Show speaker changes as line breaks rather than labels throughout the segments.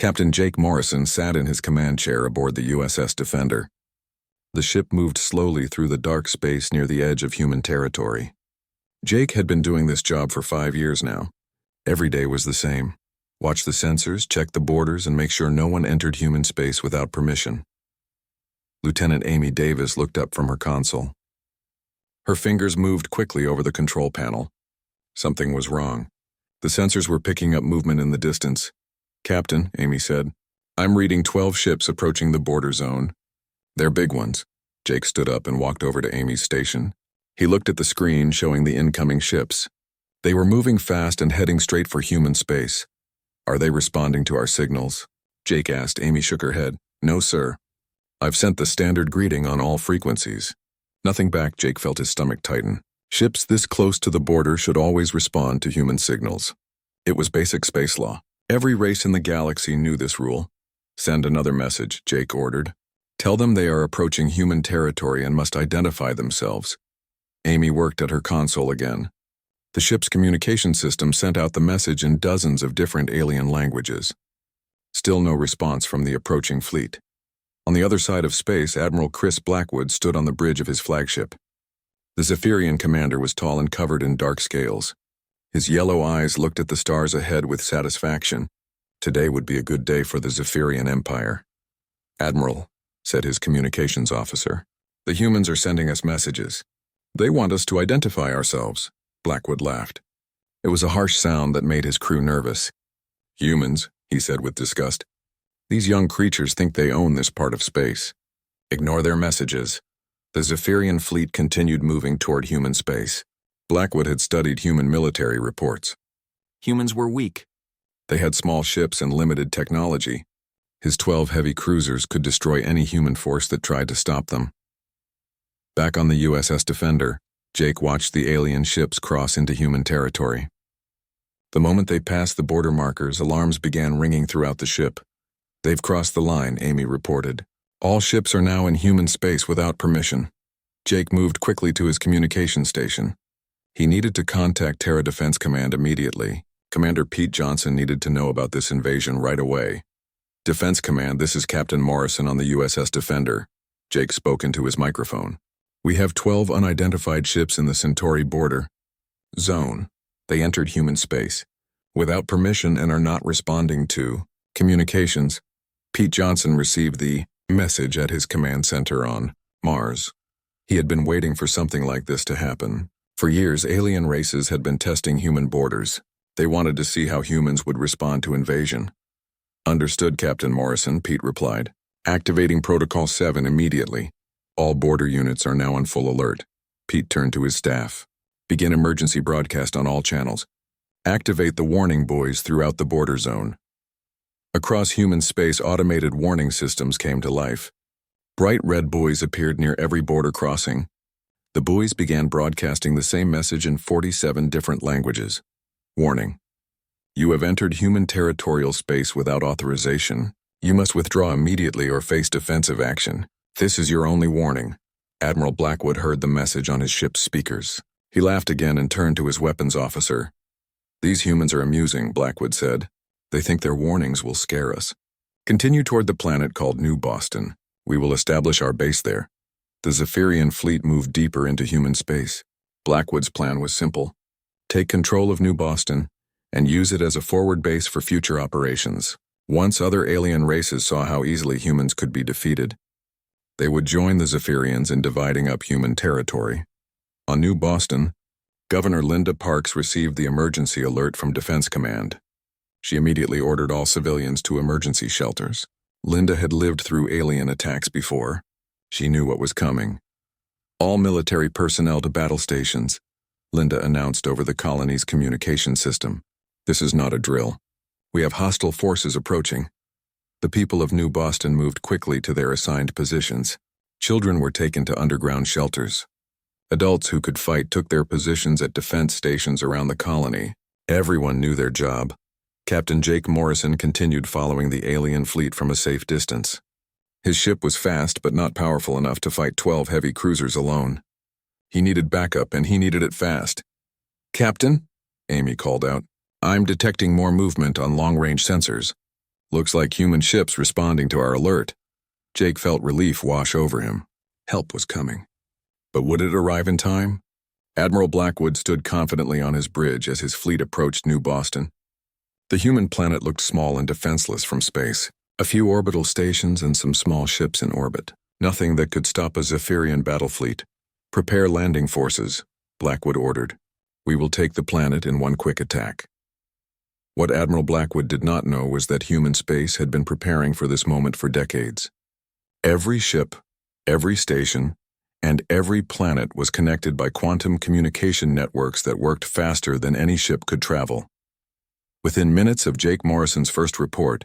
Captain Jake Morrison sat in his command chair aboard the USS Defender. The ship moved slowly through the dark space near the edge of human territory. Jake had been doing this job for 5 years now. Every day was the same. Watch the sensors, check the borders, and make sure no one entered human space without permission. Lieutenant Amy Davis looked up from her console. Her fingers moved quickly over the control panel. Something was wrong. The sensors were picking up movement in the distance. "Captain," Amy said, "I'm reading 12 ships approaching the border zone. They're big ones." Jake stood up and walked over to Amy's station. He looked at the screen showing the incoming ships. They were moving fast and heading straight for human space. "Are they responding to our signals?" Jake asked. Amy shook her head. "No, sir. I've sent the standard greeting on all frequencies." Nothing back. Jake felt his stomach tighten. Ships this close to the border should always respond to human signals. It was basic space law. Every race in the galaxy knew this rule. "Send another message," Jake ordered. "Tell them they are approaching human territory and must identify themselves." Amy worked at her console again. The ship's communication system sent out the message in dozens of different alien languages. Still no response from the approaching fleet. On the other side of space, Admiral Chris Blackwood stood on the bridge of his flagship. The Zephyrian commander was tall and covered in dark scales. His yellow eyes looked at the stars ahead with satisfaction. Today would be a good day for the Zephyrian Empire. "Admiral," said his communications officer, "the humans are sending us messages. They want us to identify ourselves." Blackwood laughed. It was a harsh sound that made his crew nervous. "Humans," he said with disgust. "These young creatures think they own this part of space. Ignore their messages." The Zephyrian fleet continued moving toward human space. Blackwood had studied human military reports. Humans were weak. They had small ships and limited technology. His 12 heavy cruisers could destroy any human force that tried to stop them. Back on the USS Defender, Jake watched the alien ships cross into human territory. The moment they passed the border markers, alarms began ringing throughout the ship. "They've crossed the line," Amy reported. "All ships are now in human space without permission." Jake moved quickly to his communication station. He needed to contact Terra Defense Command immediately. Commander Pete Johnson needed to know about this invasion right away. "Defense Command, this is Captain Morrison on the USS Defender." Jake spoke into his microphone. "We have 12 unidentified ships in the Centauri border zone. They entered human space without permission and are not responding to communications." Pete Johnson received the message at his command center on Mars. He had been waiting for something like this to happen. For years, alien races had been testing human borders. They wanted to see how humans would respond to invasion. "Understood, Captain Morrison," Pete replied. "Activating Protocol 7 immediately. All border units are now on full alert." Pete turned to his staff. "Begin emergency broadcast on all channels. Activate the warning buoys throughout the border zone." Across human space, automated warning systems came to life. Bright red buoys appeared near every border crossing. The buoys began broadcasting the same message in 47 different languages. "Warning. You have entered human territorial space without authorization. You must withdraw immediately or face defensive action. This is your only warning." Admiral Blackwood heard the message on his ship's speakers. He laughed again and turned to his weapons officer. "These humans are amusing," Blackwood said. "They think their warnings will scare us. Continue toward the planet called New Boston. We will establish our base there." The Zephyrian fleet moved deeper into human space. Blackwood's plan was simple. Take control of New Boston and use it as a forward base for future operations. Once other alien races saw how easily humans could be defeated, they would join the Zephyrians in dividing up human territory. On New Boston, Governor Linda Parks received the emergency alert from Defense Command. She immediately ordered all civilians to emergency shelters. Linda had lived through alien attacks before. She knew what was coming. "All military personnel to battle stations," Linda announced over the colony's communication system. "This is not a drill. We have hostile forces approaching." The people of New Boston moved quickly to their assigned positions. Children were taken to underground shelters. Adults who could fight took their positions at defense stations around the colony. Everyone knew their job. Captain Jake Morrison continued following the alien fleet from a safe distance. His ship was fast but not powerful enough to fight 12 heavy cruisers alone. He needed backup, and he needed it fast. "Captain," Amy called out, "I'm detecting more movement on long-range sensors." Looks like human ships responding to our alert. Jake felt relief wash over him. Help was coming. But would it arrive in time? Admiral Blackwood stood confidently on his bridge as his fleet approached New Boston. The human planet looked small and defenseless from space. A few orbital stations and some small ships in orbit. Nothing that could stop a Zephyrian battle fleet. Prepare landing forces, Blackwood ordered. We will take the planet in one quick attack. What Admiral Blackwood did not know was that human space had been preparing for this moment for decades. Every ship, every station, and every planet was connected by quantum communication networks that worked faster than any ship could travel. Within minutes of Jake Morrison's first report,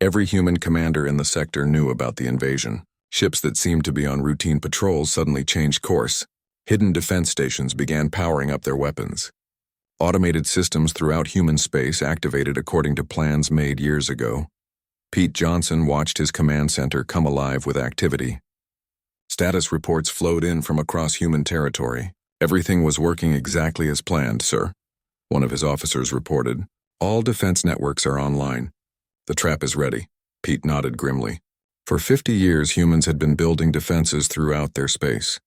every human commander in the sector knew about the invasion. Ships that seemed to be on routine patrols suddenly changed course. Hidden defense stations began powering up their weapons. Automated systems throughout human space activated according to plans made years ago. Pete Johnson watched his command center come alive with activity. Status reports flowed in from across human territory. Everything was working exactly as planned, sir. One of his officers reported. All defense networks are online. The trap is ready. Pete nodded grimly. For 50 years, humans had been building defenses throughout their space.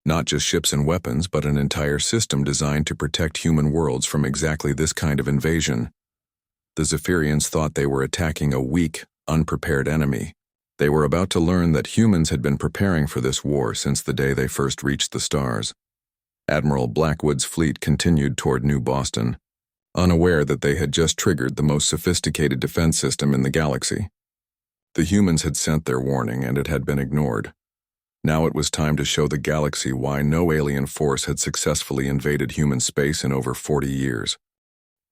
Not just ships and weapons, but an entire system designed to protect human worlds from exactly this kind of invasion. The Zephyrians thought they were attacking a weak, unprepared enemy. They were about to learn that humans had been preparing for this war since the day they first reached the stars. Admiral Blackwood's fleet continued toward New Boston, unaware that they had just triggered the most sophisticated defense system in the galaxy. The humans had sent their warning, and it had been ignored. Now it was time to show the galaxy why no alien force had successfully invaded human space in over 40 years.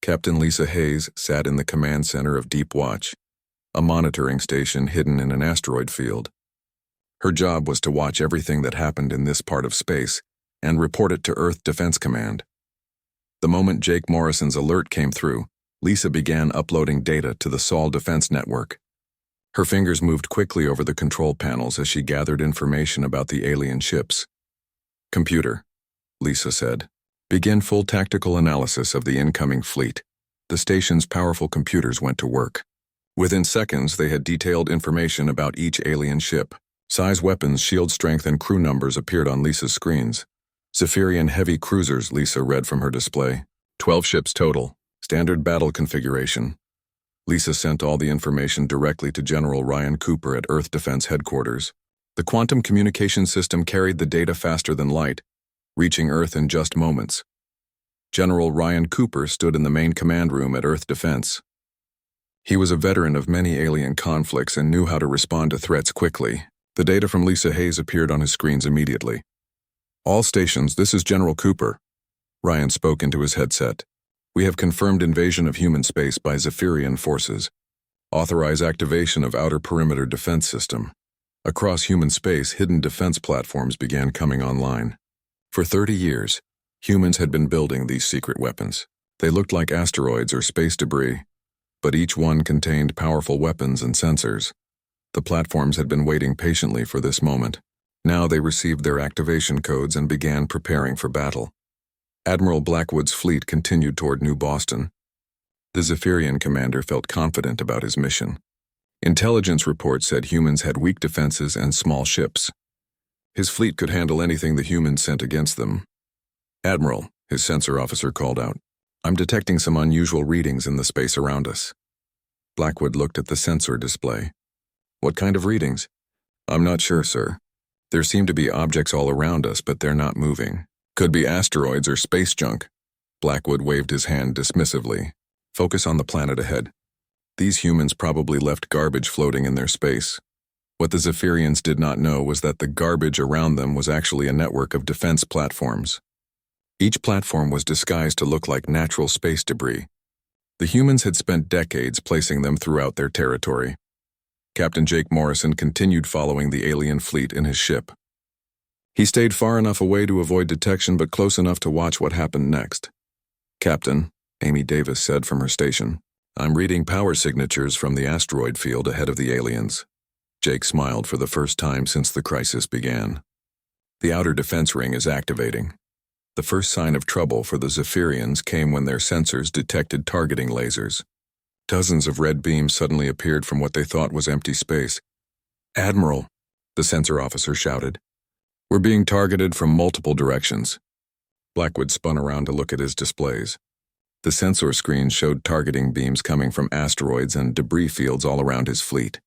Captain Lisa Hayes sat in the command center of Deep Watch, a monitoring station hidden in an asteroid field. Her job was to watch everything that happened in this part of space and report it to Earth Defense Command. The moment Jake Morrison's alert came through, Lisa began uploading data to the Sol Defense Network. Her fingers moved quickly over the control panels as she gathered information about the alien ships. Computer, Lisa said. Begin full tactical analysis of the incoming fleet. The station's powerful computers went to work. Within seconds, they had detailed information about each alien ship. Size, weapons, shield strength, and crew numbers appeared on Lisa's screens. Zephyrian heavy cruisers, Lisa read from her display. 12 ships total. Standard battle configuration. Lisa sent all the information directly to General Ryan Cooper at Earth Defense Headquarters. The quantum communication system carried the data faster than light, reaching Earth in just moments. General Ryan Cooper stood in the main command room at Earth Defense. He was a veteran of many alien conflicts and knew how to respond to threats quickly. The data from Lisa Hayes appeared on his screens immediately. All stations, this is General Cooper. Ryan spoke into his headset. We have confirmed invasion of human space by Zephyrian forces. Authorize activation of outer perimeter defense system. Across human space, hidden defense platforms began coming online. For 30 years, humans had been building these secret weapons. They looked like asteroids or space debris, but each one contained powerful weapons and sensors. The platforms had been waiting patiently for this moment. Now they received their activation codes and began preparing for battle. Admiral Blackwood's fleet continued toward New Boston. The Zephyrian commander felt confident about his mission. Intelligence reports said humans had weak defenses and small ships. His fleet could handle anything the humans sent against them. Admiral, his sensor officer called out, I'm detecting some unusual readings in the space around us. Blackwood looked at the sensor display. What kind of readings? I'm not sure, sir. There seem to be objects all around us, but they're not moving. Could be asteroids or space junk. Blackwood waved his hand dismissively. Focus on the planet ahead. These humans probably left garbage floating in their space. What the Zephyrians did not know was that the garbage around them was actually a network of defense platforms. Each platform was disguised to look like natural space debris. The humans had spent decades placing them throughout their territory. Captain Jake Morrison continued following the alien fleet in his ship. He stayed far enough away to avoid detection, but close enough to watch what happened next. Captain, Amy Davis said from her station, I'm reading power signatures from the asteroid field ahead of the aliens. Jake smiled for the first time since the crisis began. The outer defense ring is activating. The first sign of trouble for the Zephyrians came when their sensors detected targeting lasers. Dozens of red beams suddenly appeared from what they thought was empty space. "Admiral," the sensor officer shouted. "We're being targeted from multiple directions." Blackwood spun around to look at his displays. The sensor screen showed targeting beams coming from asteroids and debris fields all around his fleet.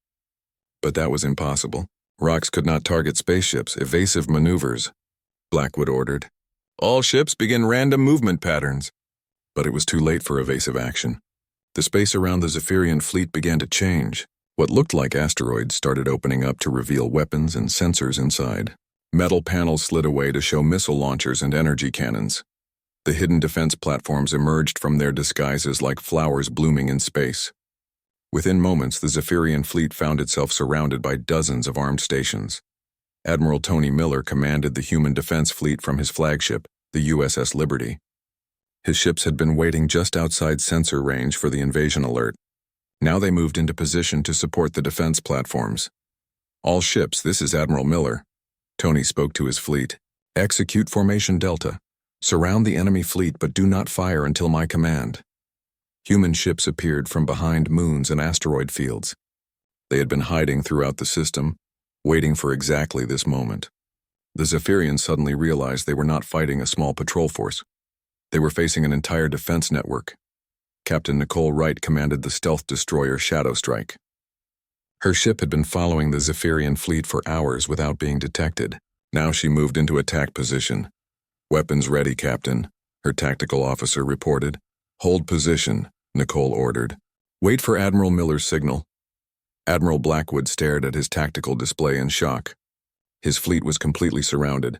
But that was impossible. Rocks could not target spaceships. Evasive maneuvers. Blackwood ordered. "All ships begin random movement patterns." But it was too late for evasive action. The space around the Zephyrian fleet began to change. What looked like asteroids started opening up to reveal weapons and sensors inside. Metal panels slid away to show missile launchers and energy cannons. The hidden defense platforms emerged from their disguises like flowers blooming in space. Within moments, the Zephyrian fleet found itself surrounded by dozens of armed stations. Admiral Tony Miller commanded the human defense fleet from his flagship, the USS Liberty. His ships had been waiting just outside sensor range for the invasion alert. Now they moved into position to support the defense platforms. "All ships, this is Admiral Miller." Tony spoke to his fleet. "Execute Formation Delta. Surround the enemy fleet, but do not fire until my command." Human ships appeared from behind moons and asteroid fields. They had been hiding throughout the system, waiting for exactly this moment. The Zephyrians suddenly realized they were not fighting a small patrol force. They were facing an entire defense network. Captain Nicole Wright commanded the stealth destroyer Shadow Strike. Her ship had been following the Zephyrian fleet for hours without being detected. Now she moved into attack position. "Weapons ready, Captain," her tactical officer reported. "Hold position," Nicole ordered. "Wait for Admiral Miller's signal." Admiral Blackwood stared at his tactical display in shock. His fleet was completely surrounded.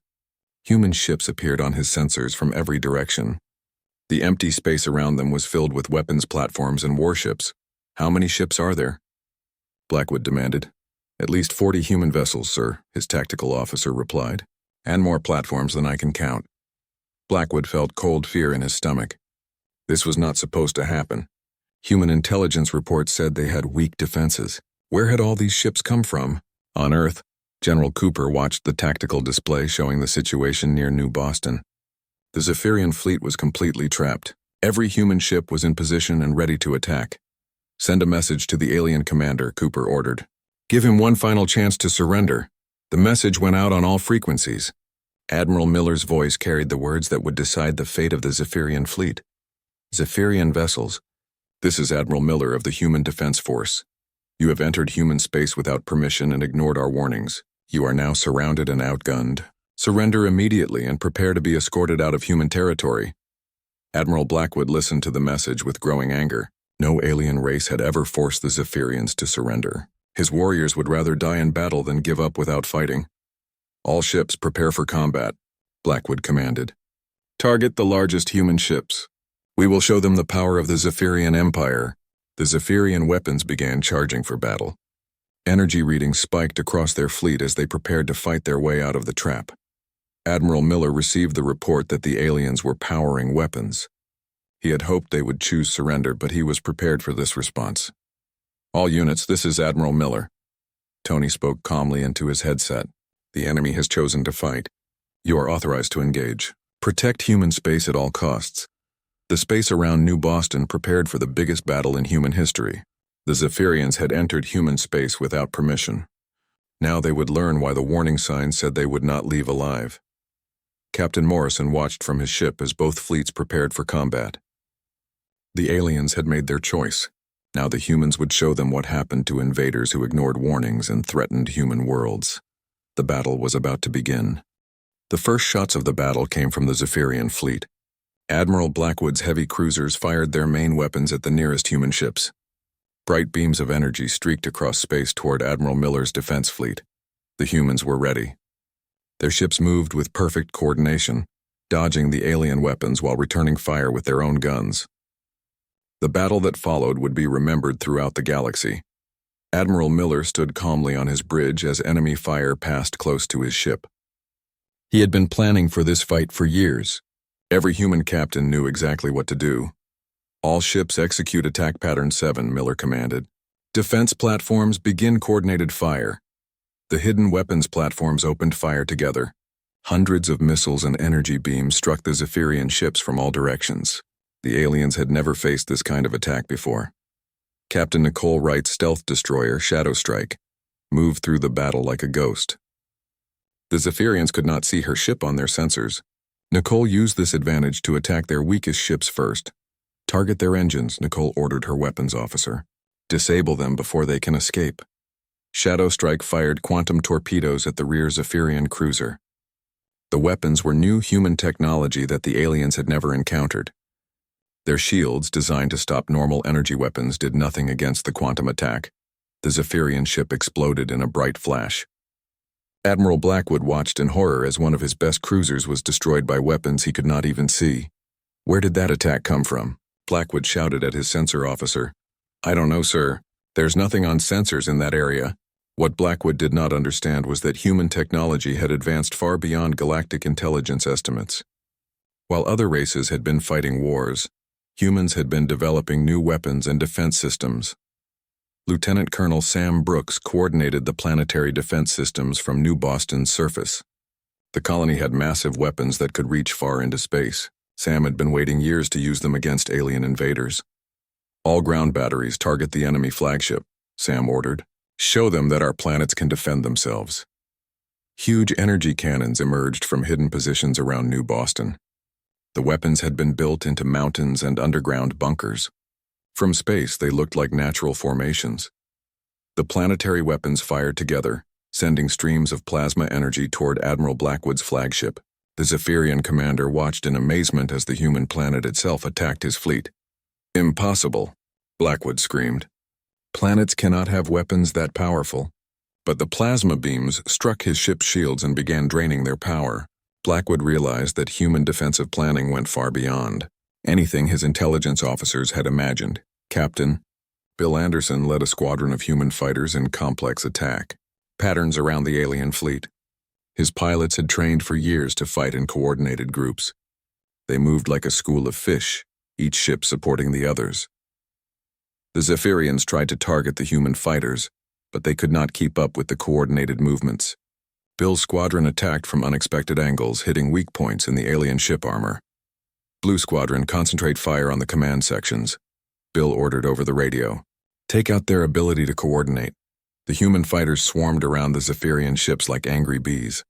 Human ships appeared on his sensors from every direction. The empty space around them was filled with weapons platforms and warships. "How many ships are there?" Blackwood demanded. "At least 40 human vessels, sir," his tactical officer replied. "And more platforms than I can count." Blackwood felt cold fear in his stomach. This was not supposed to happen. Human intelligence reports said they had weak defenses. Where had all these ships come from? On Earth, General Cooper watched the tactical display showing the situation near New Boston. The Zephyrian fleet was completely trapped. Every human ship was in position and ready to attack. "Send a message to the alien commander," Cooper ordered. "Give him one final chance to surrender." The message went out on all frequencies. Admiral Miller's voice carried the words that would decide the fate of the Zephyrian fleet. "Zephyrian vessels, this is Admiral Miller of the Human Defense Force. You have entered human space without permission and ignored our warnings. You are now surrounded and outgunned. Surrender immediately and prepare to be escorted out of human territory." Admiral Blackwood listened to the message with growing anger. No alien race had ever forced the Zephyrians to surrender. His warriors would rather die in battle than give up without fighting. "All ships prepare for combat," Blackwood commanded. "Target the largest human ships. We will show them the power of the Zephyrian Empire." The Zephyrian weapons began charging for battle. Energy readings spiked across their fleet as they prepared to fight their way out of the trap. Admiral Miller received the report that the aliens were powering weapons. He had hoped they would choose surrender, but he was prepared for this response. "All units, this is Admiral Miller." Tony spoke calmly into his headset. "The enemy has chosen to fight. You are authorized to engage. Protect human space at all costs." The space around New Boston prepared for the biggest battle in human history. The Zephyrians had entered human space without permission. Now they would learn why the warning sign said they would not leave alive. Captain Morrison watched from his ship as both fleets prepared for combat. The aliens had made their choice. Now the humans would show them what happened to invaders who ignored warnings and threatened human worlds. The battle was about to begin. The first shots of the battle came from the Zephyrian fleet. Admiral Blackwood's heavy cruisers fired their main weapons at the nearest human ships. Bright beams of energy streaked across space toward Admiral Miller's defense fleet. The humans were ready. Their ships moved with perfect coordination, dodging the alien weapons while returning fire with their own guns. The battle that followed would be remembered throughout the galaxy. Admiral Miller stood calmly on his bridge as enemy fire passed close to his ship. He had been planning for this fight for years. Every human captain knew exactly what to do. "All ships execute attack pattern 7, Miller commanded. "Defense platforms begin coordinated fire." The hidden weapons platforms opened fire together. Hundreds of missiles and energy beams struck the Zephyrian ships from all directions. The aliens had never faced this kind of attack before. Captain Nicole Wright's stealth destroyer, Shadow Strike, moved through the battle like a ghost. The Zephyrians could not see her ship on their sensors. Nicole used this advantage to attack their weakest ships first. Target their engines, Nicole ordered her weapons officer. Disable them before they can escape. Shadow Strike fired quantum torpedoes at the rear Zephyrian cruiser. The weapons were new human technology that the aliens had never encountered. Their shields, designed to stop normal energy weapons, did nothing against the quantum attack. The Zephyrian ship exploded in a bright flash. Admiral Blackwood watched in horror as one of his best cruisers was destroyed by weapons he could not even see. Where did that attack come from? Blackwood shouted at his sensor officer. I don't know, sir. There's nothing on sensors in that area. What Blackwood did not understand was that human technology had advanced far beyond galactic intelligence estimates. While other races had been fighting wars, humans had been developing new weapons and defense systems. Lieutenant Colonel Sam Brooks coordinated the planetary defense systems from New Boston's surface. The colony had massive weapons that could reach far into space. Sam had been waiting years to use them against alien invaders. All ground batteries target the enemy flagship, Sam ordered. Show them that our planets can defend themselves. Huge energy cannons emerged from hidden positions around New Boston. The weapons had been built into mountains and underground bunkers. From space, they looked like natural formations. The planetary weapons fired together, sending streams of plasma energy toward Admiral Blackwood's flagship. The Zephyrian commander watched in amazement as the human planet itself attacked his fleet. Impossible, Blackwood screamed. Planets cannot have weapons that powerful. But the plasma beams struck his ship's shields and began draining their power. Blackwood realized that human defensive planning went far beyond anything his intelligence officers had imagined. Captain Bill Anderson led a squadron of human fighters in complex attack patterns around the alien fleet. His pilots had trained for years to fight in coordinated groups. They moved like a school of fish, each ship supporting the others. The Zephyrians tried to target the human fighters, but they could not keep up with the coordinated movements. Bill's squadron attacked from unexpected angles, hitting weak points in the alien ship armor. Blue Squadron, concentrate fire on the command sections. Bill ordered over the radio. Take out their ability to coordinate. The human fighters swarmed around the Zephyrian ships like angry bees.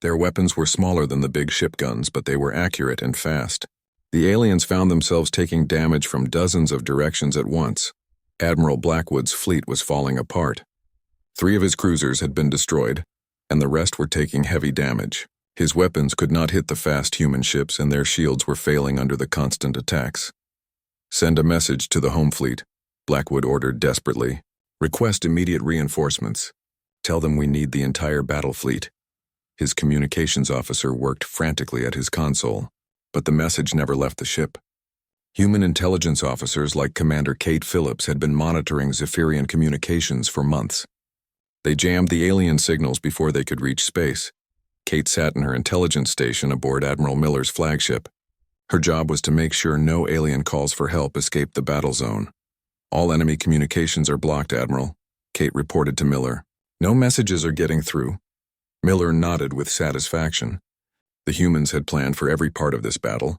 Their weapons were smaller than the big ship guns, but they were accurate and fast. The aliens found themselves taking damage from dozens of directions at once. Admiral Blackwood's fleet was falling apart. 3 of his cruisers had been destroyed, and the rest were taking heavy damage. His weapons could not hit the fast human ships, and their shields were failing under the constant attacks. Send a message to the home fleet, Blackwood ordered desperately. Request immediate reinforcements. Tell them we need the entire battle fleet. His communications officer worked frantically at his console, but the message never left the ship. Human intelligence officers like Commander Kate Phillips had been monitoring Zephyrian communications for months. They jammed the alien signals before they could reach space. Kate sat in her intelligence station aboard Admiral Miller's flagship. Her job was to make sure no alien calls for help escaped the battle zone. All enemy communications are blocked, Admiral, Kate reported to Miller. No messages are getting through. Miller nodded with satisfaction. The humans had planned for every part of this battle.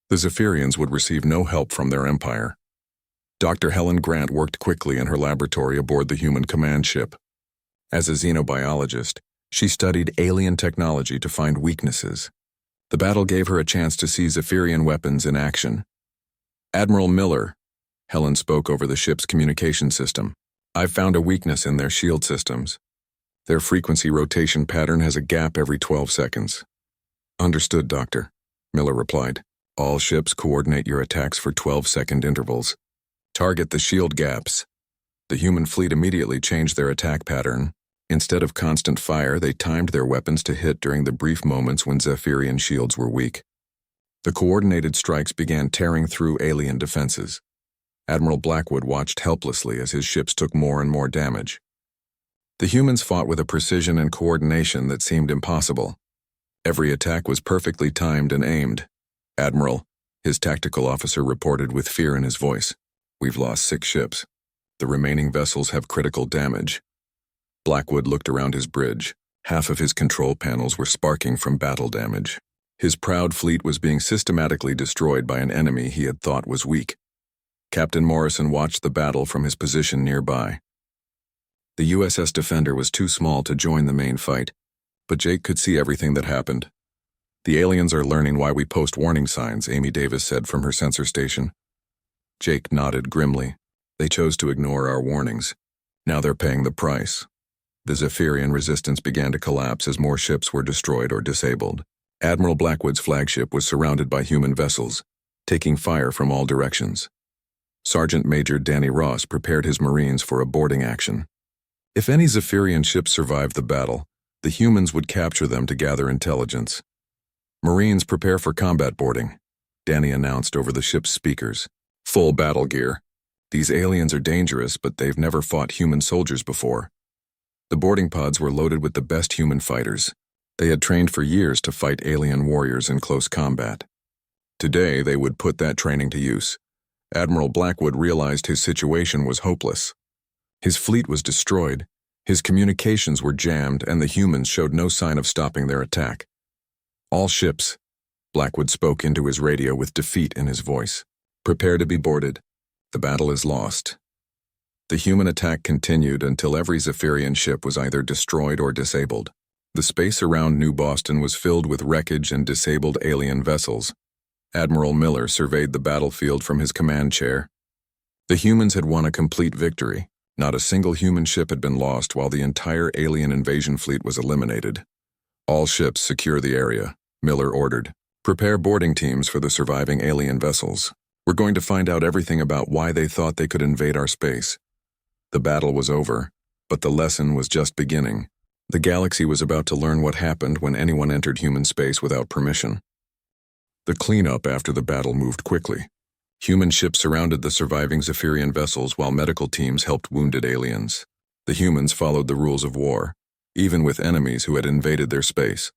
The Zephyrians would receive no help from their empire. Dr. Helen Grant worked quickly in her laboratory aboard the human command ship. As a xenobiologist, she studied alien technology to find weaknesses. The battle gave her a chance to see Zephyrian weapons in action. Admiral Miller, Helen spoke over the ship's communication system. I've found a weakness in their shield systems. Their frequency rotation pattern has a gap every 12 seconds. Understood, Doctor, Miller replied. All ships coordinate your attacks for 12-second intervals. Target the shield gaps. The human fleet immediately changed their attack pattern. Instead of constant fire, they timed their weapons to hit during the brief moments when Zephyrian shields were weak. The coordinated strikes began tearing through alien defenses. Admiral Blackwood watched helplessly as his ships took more and more damage. The humans fought with a precision and coordination that seemed impossible. Every attack was perfectly timed and aimed. Admiral, his tactical officer reported with fear in his voice. We've lost 6 ships. The remaining vessels have critical damage. Blackwood looked around his bridge. Half of his control panels were sparking from battle damage. His proud fleet was being systematically destroyed by an enemy he had thought was weak. Captain Morrison watched the battle from his position nearby. The USS Defender was too small to join the main fight, but Jake could see everything that happened. "The aliens are learning why we post warning signs," Amy Davis said from her sensor station. Jake nodded grimly. "They chose to ignore our warnings. Now they're paying the price." The Zephyrian resistance began to collapse as more ships were destroyed or disabled. Admiral Blackwood's flagship was surrounded by human vessels, taking fire from all directions. Sergeant Major Danny Ross prepared his Marines for a boarding action. If any Zephyrian ships survived the battle, the humans would capture them to gather intelligence. "Marines, prepare for combat boarding," Danny announced over the ship's speakers. "Full battle gear. These aliens are dangerous, but they've never fought human soldiers before." The boarding pods were loaded with the best human fighters. They had trained for years to fight alien warriors in close combat. Today, they would put that training to use. Admiral Blackwood realized his situation was hopeless. His fleet was destroyed, his communications were jammed, and the humans showed no sign of stopping their attack. "All ships," Blackwood spoke into his radio with defeat in his voice. "Prepare to be boarded. The battle is lost." The human attack continued until every Zephyrian ship was either destroyed or disabled. The space around New Boston was filled with wreckage and disabled alien vessels. Admiral Miller surveyed the battlefield from his command chair. The humans had won a complete victory. Not a single human ship had been lost while the entire alien invasion fleet was eliminated. "All ships secure the area," Miller ordered. "Prepare boarding teams for the surviving alien vessels. We're going to find out everything about why they thought they could invade our space." The battle was over, but the lesson was just beginning. The galaxy was about to learn what happened when anyone entered human space without permission. The cleanup after the battle moved quickly. Human ships surrounded the surviving Zephyrian vessels while medical teams helped wounded aliens. The humans followed the rules of war, even with enemies who had invaded their space.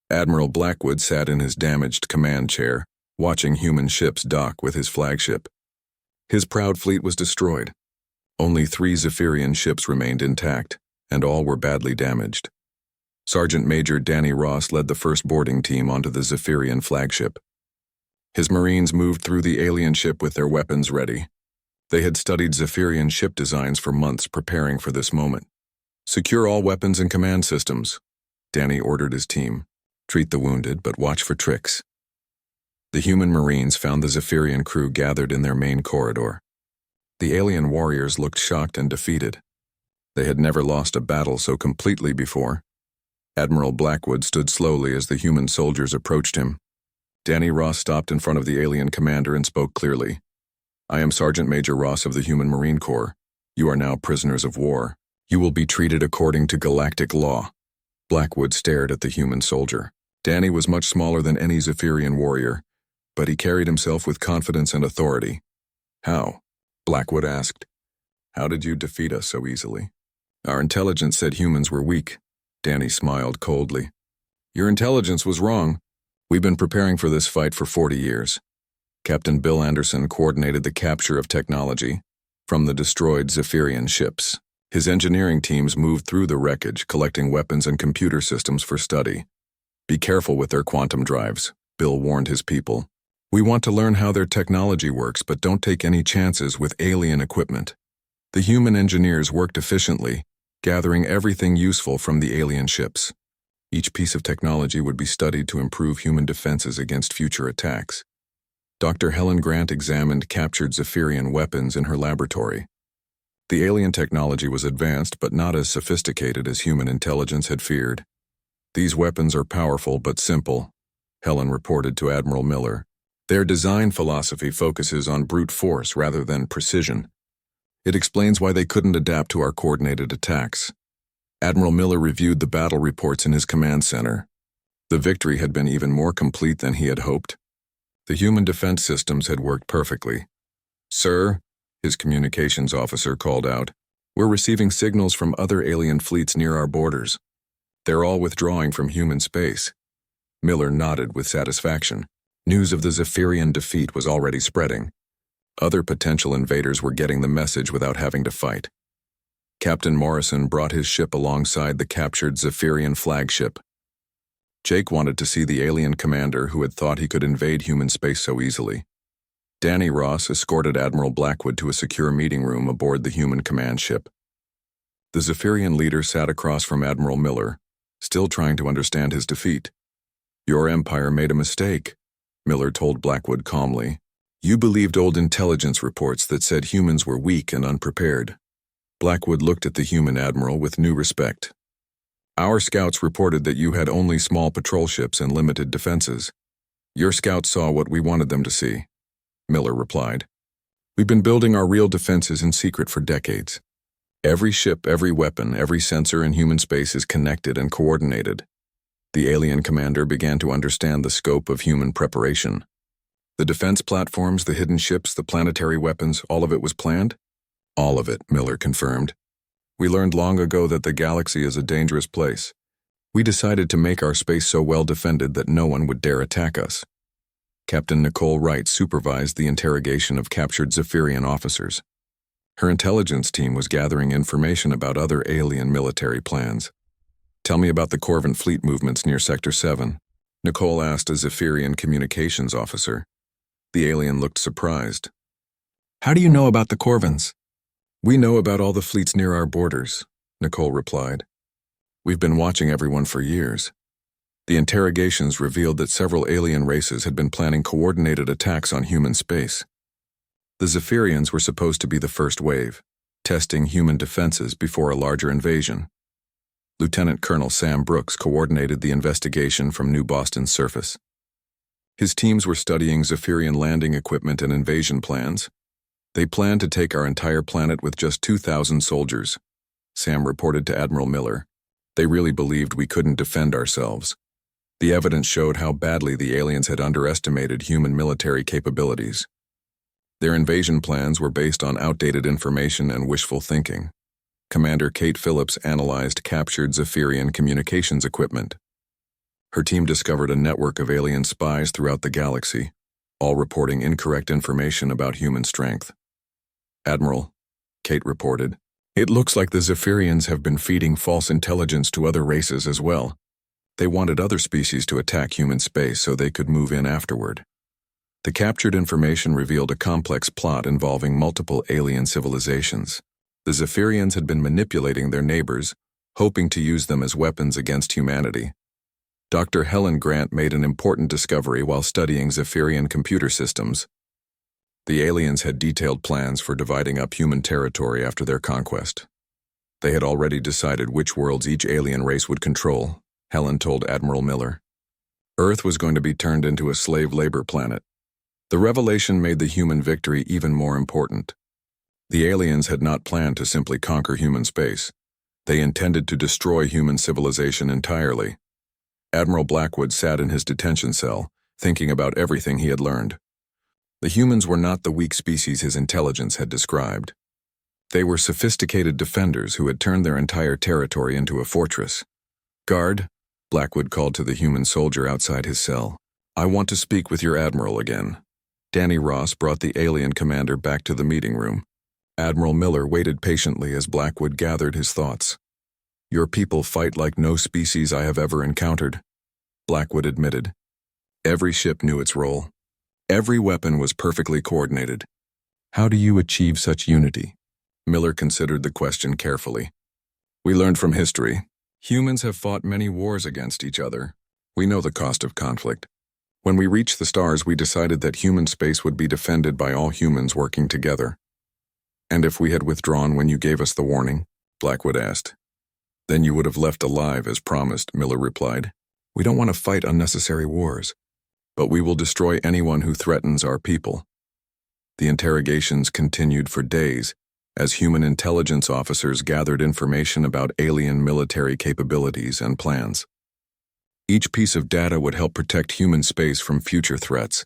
Admiral Blackwood sat in his damaged command chair, watching human ships dock with his flagship. His proud fleet was destroyed. Only 3 Zephyrian ships remained intact, and all were badly damaged. Sergeant Major Danny Ross led the first boarding team onto the Zephyrian flagship. His Marines moved through the alien ship with their weapons ready. They had studied Zephyrian ship designs for months, preparing for this moment. "Secure all weapons and command systems," Danny ordered his team. "Treat the wounded, but watch for tricks." The human Marines found the Zephyrian crew gathered in their main corridor. The alien warriors looked shocked and defeated. They had never lost a battle so completely before. Admiral Blackwood stood slowly as the human soldiers approached him. Danny Ross stopped in front of the alien commander and spoke clearly. "I am Sergeant Major Ross of the Human Marine Corps. You are now prisoners of war. You will be treated according to galactic law." Blackwood stared at the human soldier. Danny was much smaller than any Zephyrian warrior, but he carried himself with confidence and authority. "How?" Blackwood asked. "How did you defeat us so easily?" "Our intelligence said humans were weak." Danny smiled coldly. "Your intelligence was wrong. We've been preparing for this fight for 40 years. Captain Bill Anderson coordinated the capture of technology from the destroyed Zephyrian ships. His engineering teams moved through the wreckage, collecting weapons and computer systems for study. "Be careful with their quantum drives," Bill warned his people. "We want to learn how their technology works, but don't take any chances with alien equipment." The human engineers worked efficiently, gathering everything useful from the alien ships. Each piece of technology would be studied to improve human defenses against future attacks. Dr. Helen Grant examined captured Zephyrian weapons in her laboratory. The alien technology was advanced but not as sophisticated as human intelligence had feared. "These weapons are powerful but simple," Helen reported to Admiral Miller. "Their design philosophy focuses on brute force rather than precision. It explains why they couldn't adapt to our coordinated attacks." Admiral Miller reviewed the battle reports in his command center. The victory had been even more complete than he had hoped. The human defense systems had worked perfectly. "Sir," his communications officer called out, "we're receiving signals from other alien fleets near our borders. They're all withdrawing from human space." Miller nodded with satisfaction. News of the Zephyrian defeat was already spreading. Other potential invaders were getting the message without having to fight. Captain Morrison brought his ship alongside the captured Zephyrian flagship. Jake wanted to see the alien commander who had thought he could invade human space so easily. Danny Ross escorted Admiral Blackwood to a secure meeting room aboard the human command ship. The Zephyrian leader sat across from Admiral Miller, still trying to understand his defeat. "Your empire made a mistake," Miller told Blackwood calmly. "You believed old intelligence reports that said humans were weak and unprepared." Blackwood looked at the human admiral with new respect. "Our scouts reported that you had only small patrol ships and limited defenses. Your scouts saw what we wanted them to see," Miller replied. "We've been building our real defenses in secret for decades. Every ship, every weapon, every sensor in human space is connected and coordinated." The alien commander began to understand the scope of human preparation. The defense platforms, the hidden ships, the planetary weapons, all of it was planned? "All of it," Miller confirmed. "We learned long ago that the galaxy is a dangerous place. We decided to make our space so well defended that no one would dare attack us." Captain Nicole Wright supervised the interrogation of captured Zephyrian officers. Her intelligence team was gathering information about other alien military plans. "Tell me about the Corvin fleet movements near Sector 7, Nicole asked a Zephyrian communications officer. The alien looked surprised. "How do you know about the Corvins?" "We know about all the fleets near our borders," Nicole replied. "We've been watching everyone for years." The interrogations revealed that several alien races had been planning coordinated attacks on human space. The Zephyrians were supposed to be the first wave, testing human defenses before a larger invasion. Lieutenant Colonel Sam Brooks coordinated the investigation from New Boston's surface. His teams were studying Zephyrian landing equipment and invasion plans. They planned to take our entire planet with just 2,000 soldiers, Sam reported to Admiral Miller. They really believed we couldn't defend ourselves. The evidence showed how badly the aliens had underestimated human military capabilities. Their invasion plans were based on outdated information and wishful thinking. Commander Kate Phillips analyzed captured Zephyrian communications equipment. Her team discovered a network of alien spies throughout the galaxy, all reporting incorrect information about human strength. "Admiral," Kate reported, "it looks like the Zephyrians have been feeding false intelligence to other races as well. They wanted other species to attack human space so they could move in afterward." The captured information revealed a complex plot involving multiple alien civilizations. The Zephyrians had been manipulating their neighbors, hoping to use them as weapons against humanity. Dr. Helen Grant made an important discovery while studying Zephyrian computer systems. The aliens had detailed plans for dividing up human territory after their conquest. They had already decided which worlds each alien race would control, Helen told Admiral Miller. Earth was going to be turned into a slave labor planet. The revelation made the human victory even more important. The aliens had not planned to simply conquer human space. They intended to destroy human civilization entirely. Admiral Blackwood sat in his detention cell, thinking about everything he had learned. The humans were not the weak species his intelligence had described. They were sophisticated defenders who had turned their entire territory into a fortress. "Guard," Blackwood called to the human soldier outside his cell. "I want to speak with your admiral again." Danny Ross brought the alien commander back to the meeting room. Admiral Miller waited patiently as Blackwood gathered his thoughts. "Your people fight like no species I have ever encountered," Blackwood admitted. Every ship knew its role. Every weapon was perfectly coordinated. "How do you achieve such unity?" Miller considered the question carefully. "We learned from history. Humans have fought many wars against each other. We know the cost of conflict. When we reached the stars, we decided that human space would be defended by all humans working together." "And if we had withdrawn when you gave us the warning?" Blackwood asked. "Then you would have left alive as promised," Miller replied. "We don't want to fight unnecessary wars, but we will destroy anyone who threatens our people." The interrogations continued for days as human intelligence officers gathered information about alien military capabilities and plans. Each piece of data would help protect human space from future threats.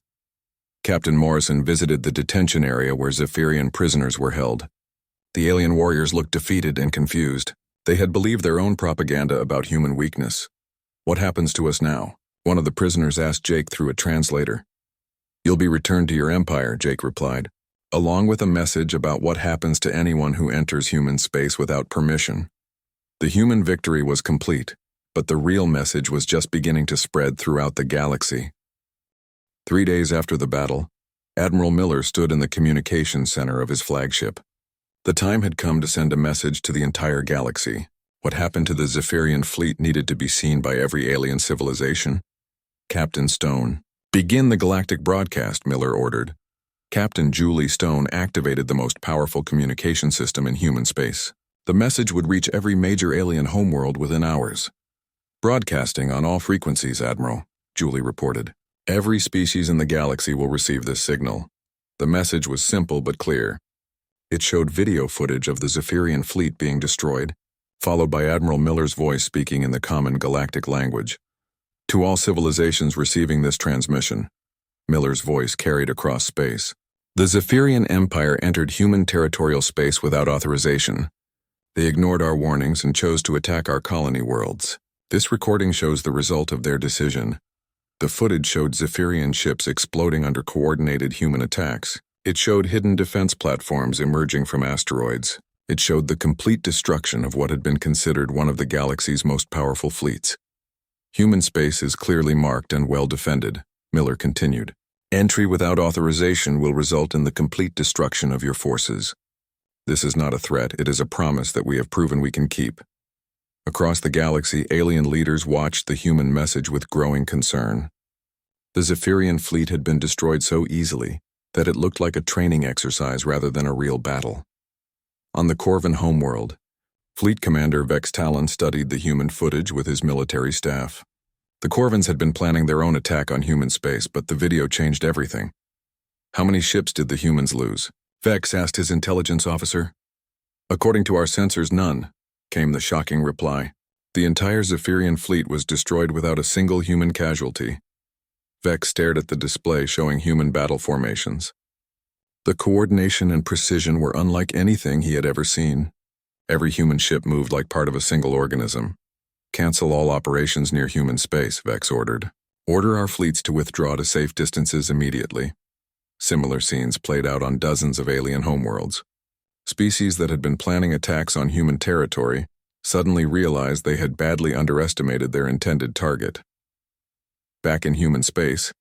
Captain Morrison visited the detention area where Zephyrian prisoners were held. The alien warriors looked defeated and confused. They had believed their own propaganda about human weakness. "What happens to us now?" one of the prisoners asked Jake through a translator. "You'll be returned to your empire," Jake replied, along with a message about what happens to anyone who enters human space without permission. The human victory was complete, but the real message was just beginning to spread throughout the galaxy. 3 days after the battle, Admiral Miller stood in the communications center of his flagship. The time had come to send a message to the entire galaxy. What happened to the Zephyrian fleet needed to be seen by every alien civilization. Captain Stone. "Begin the galactic broadcast," Miller ordered. Captain Julie Stone activated the most powerful communication system in human space. The message would reach every major alien homeworld within hours. "Broadcasting on all frequencies, Admiral," Julie reported. "Every species in the galaxy will receive this signal." The message was simple but clear. It showed video footage of the Zephyrian fleet being destroyed, followed by Admiral Miller's voice speaking in the common galactic language. "To all civilizations receiving this transmission," Miller's voice carried across space. "The Zephyrian Empire entered human territorial space without authorization. They ignored our warnings and chose to attack our colony worlds. This recording shows the result of their decision." The footage showed Zephyrian ships exploding under coordinated human attacks. It showed hidden defense platforms emerging from asteroids. It showed the complete destruction of what had been considered one of the galaxy's most powerful fleets. "Human space is clearly marked and well defended," Miller continued. "Entry without authorization will result in the complete destruction of your forces. This is not a threat, it is a promise that we have proven we can keep." Across the galaxy, alien leaders watched the human message with growing concern. The Zephyrian fleet had been destroyed so easily that it looked like a training exercise rather than a real battle. On the Corvan homeworld, Fleet Commander Vex Talon studied the human footage with his military staff. The Corvans had been planning their own attack on human space, but the video changed everything. "How many ships did the humans lose?" Vex asked his intelligence officer. "According to our sensors, none," came the shocking reply. "The entire Zephyrian fleet was destroyed without a single human casualty." Vex stared at the display showing human battle formations. The coordination and precision were unlike anything he had ever seen. Every human ship moved like part of a single organism. "Cancel all operations near human space," Vex ordered. "Order our fleets to withdraw to safe distances immediately." Similar scenes played out on dozens of alien homeworlds. Species that had been planning attacks on human territory suddenly realized they had badly underestimated their intended target. Back in human space,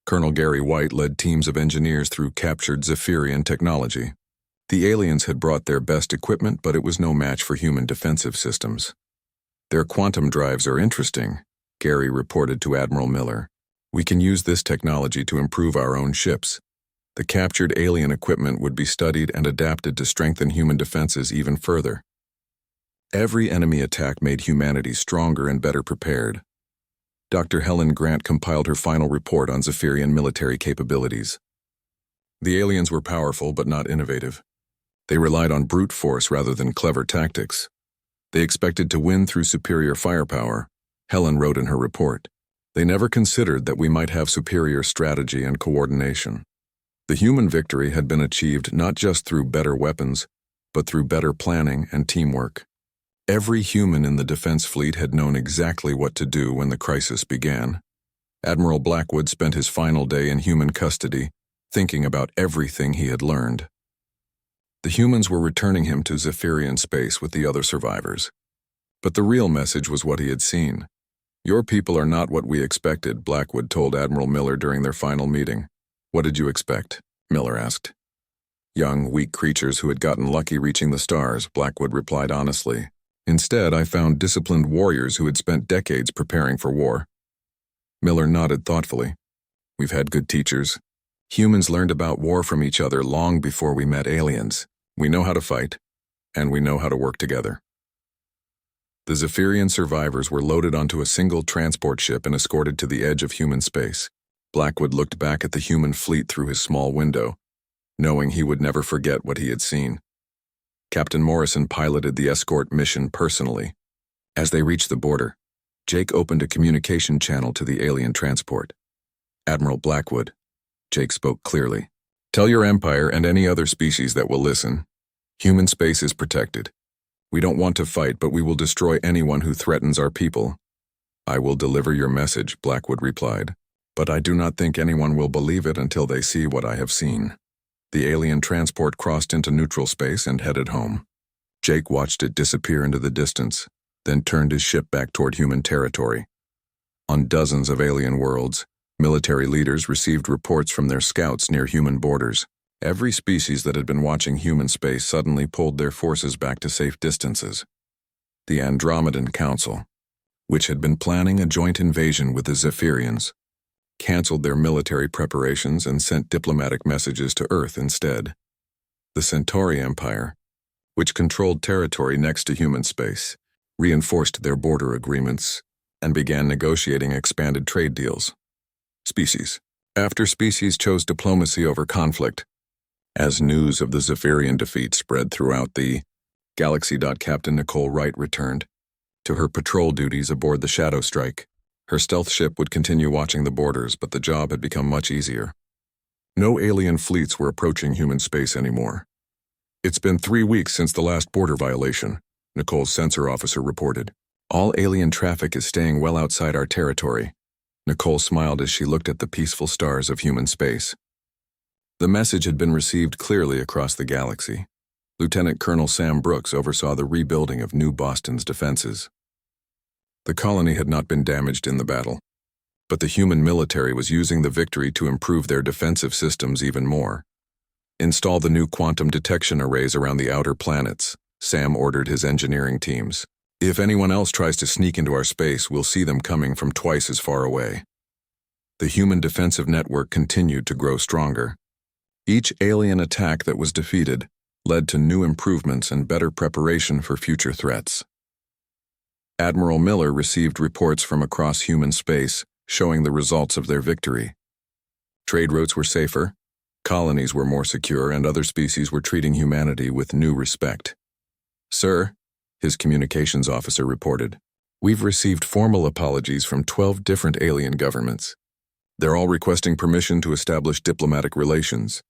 Colonel Gary White led teams of engineers through captured Zephyrian technology. The aliens had brought their best equipment, but it was no match for human defensive systems. "Their quantum drives are interesting," Gary reported to Admiral Miller. "We can use this technology to improve our own ships." The captured alien equipment would be studied and adapted to strengthen human defenses even further. Every enemy attack made humanity stronger and better prepared. Dr. Helen Grant compiled her final report on Zephyrian military capabilities. The aliens were powerful but not innovative. They relied on brute force rather than clever tactics. They expected to win through superior firepower, Helen wrote in her report. They never considered that we might have superior strategy and coordination. The human victory had been achieved not just through better weapons, but through better planning and teamwork. Every human in the defense fleet had known exactly what to do when the crisis began. Admiral Blackwood spent his final day in human custody, thinking about everything he had learned. The humans were returning him to Zephyrian space with the other survivors. But the real message was what he had seen. "Your people are not what we expected," Blackwood told Admiral Miller during their final meeting. "What did you expect?" Miller asked. "Young, weak creatures who had gotten lucky reaching the stars," Blackwood replied honestly. "Instead, I found disciplined warriors who had spent decades preparing for war." Miller nodded thoughtfully. "We've had good teachers. Humans learned about war from each other long before we met aliens. We know how to fight, and we know how to work together." The Zephyrian survivors were loaded onto a single transport ship and escorted to the edge of human space. Blackwood looked back at the human fleet through his small window, knowing he would never forget what he had seen. Captain Morrison piloted the escort mission personally. As they reached the border, Jake opened a communication channel to the alien transport. "Admiral Blackwood," Jake spoke clearly, "tell your empire and any other species that will listen. Human space is protected. We don't want to fight, but we will destroy anyone who threatens our people." "I will deliver your message," Blackwood replied, "but I do not think anyone will believe it until they see what I have seen." The alien transport crossed into neutral space and headed home. Jake watched it disappear into the distance, then turned his ship back toward human territory. On dozens of alien worlds, Military leaders received reports from their scouts near human borders. Every species that had been watching human space suddenly pulled their forces back to safe distances. The Andromedan Council, which had been planning a joint invasion with the Zephyrians, canceled their military preparations and sent diplomatic messages to Earth instead. The Centauri Empire, which controlled territory next to human space, reinforced their border agreements and began negotiating expanded trade deals. Species after species chose diplomacy over conflict. As news of the Zephyrian defeat spread throughout the galaxy. Captain Nicole Wright returned to her patrol duties aboard the Shadow Strike. Her stealth ship would continue watching the borders, but the job had become much easier. No alien fleets were approaching human space anymore. "It's been 3 weeks since the last border violation," Nicole's sensor officer reported. "All alien traffic is staying well outside our territory." Nicole smiled as she looked at the peaceful stars of human space. The message had been received clearly across the galaxy. Lieutenant Colonel Sam Brooks oversaw the rebuilding of New Boston's defenses. The colony had not been damaged in the battle, but the human military was using the victory to improve their defensive systems even more. "Install the new quantum detection arrays around the outer planets," Sam ordered his engineering teams. "If anyone else tries to sneak into our space, we'll see them coming from twice as far away." The human defensive network continued to grow stronger. Each alien attack that was defeated led to new improvements and better preparation for future threats. Admiral Miller received reports from across human space showing the results of their victory. Trade routes were safer, colonies were more secure, and other species were treating humanity with new respect. "Sir," his communications officer reported, "we've received formal apologies from 12 different alien governments. They're all requesting permission to establish diplomatic relations."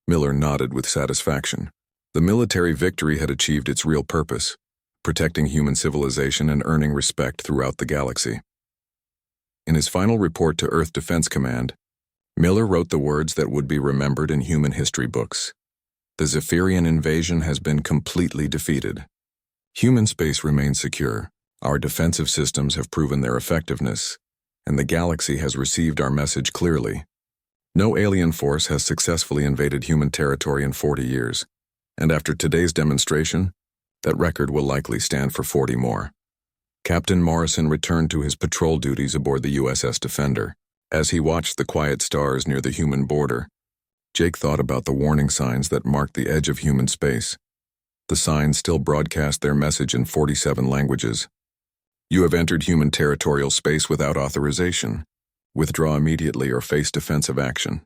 Miller nodded with satisfaction. The military victory had achieved its real purpose, protecting human civilization and earning respect throughout the galaxy. In his final report to Earth Defense Command, Miller wrote the words that would be remembered in human history books. "The Zephyrian invasion has been completely defeated. Human space remains secure, our defensive systems have proven their effectiveness, and the galaxy has received our message clearly. No alien force has successfully invaded human territory in 40 years, and after today's demonstration, that record will likely stand for 40 more." Captain Morrison returned to his patrol duties aboard the USS Defender. As he watched the quiet stars near the human border, Jake thought about the warning signs that marked the edge of human space. The signs still broadcast their message in 47 languages. "You have entered human territorial space without authorization. Withdraw immediately or face defensive action."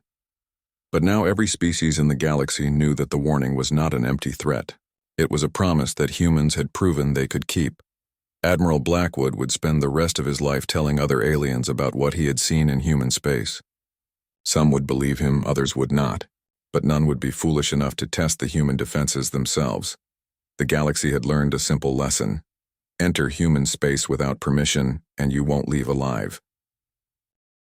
But now every species in the galaxy knew that the warning was not an empty threat. It was a promise that humans had proven they could keep. Admiral Blackwood would spend the rest of his life telling other aliens about what he had seen in human space. Some would believe him, others would not, but none would be foolish enough to test the human defenses themselves. The galaxy had learned a simple lesson. Enter human space without permission, and you won't leave alive.